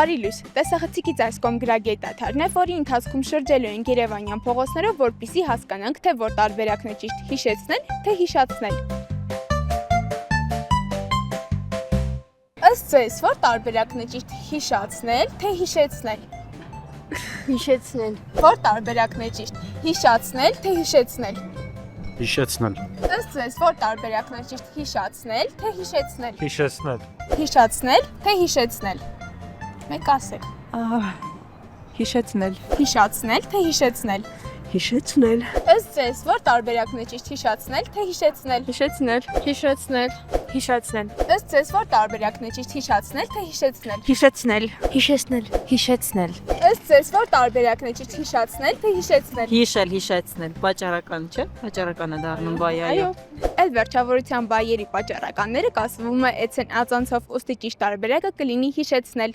Բարի լույս, տեսախցիկից այս կողմ գրագետ դադարն է, որի ընթացքում շրջելու ենք Երևանյան փողոցներով, որպեսզի հասկանանք, թե որ տարբերակն է ճիշտ հիշեցնել, թե հիշացնել։ Ըստ ձեզ, որ տարբերակն է ճիշտ հիշացնել, թե հիշեցնել։ Հիշեցնել։ Որ տարբերակն է ճիշտ հիշացնել, թե հիշեցնել։ Հիշեցնել։ Ըստ ձեզ, որ տարբերակն է ճիշտ հիշացնել, թե հիշեցնել։ Հիշեցնել։ Հիշացնել, թե հիշեցնել։ Մեկ ասեք։ Հիշեցնել։ Հիշացնել, թե հիշեցնել։ Հիշեցնել։ Ըստ ձեզ, որ տարբերակն է ճիշտ հիշացնել, թե հիշեցնել։ Հիշեցնել։ Հիշեցնել։ Հիշացնել։ Ըստ ձեզ, որ տարբերակն է ճիշտ հիշացնել, թե հիշեցնել։ Հիշեցնել։ Հիշեցնել։ Հիշեցնել։ Ըստ ձեզ, որ տարբերակն է ճիշտ հիշացնել, թե հիշեցնել։ Հիշել, հիշեցնել, պատճառական չէ, պատճառական է դառնում բայ, այո։ Այլ վերջավորության բայերի պատճառականները կասվում է էցեն ածանցով, ուստի ճիշտ տարբերակը կլինի հիշեցնել։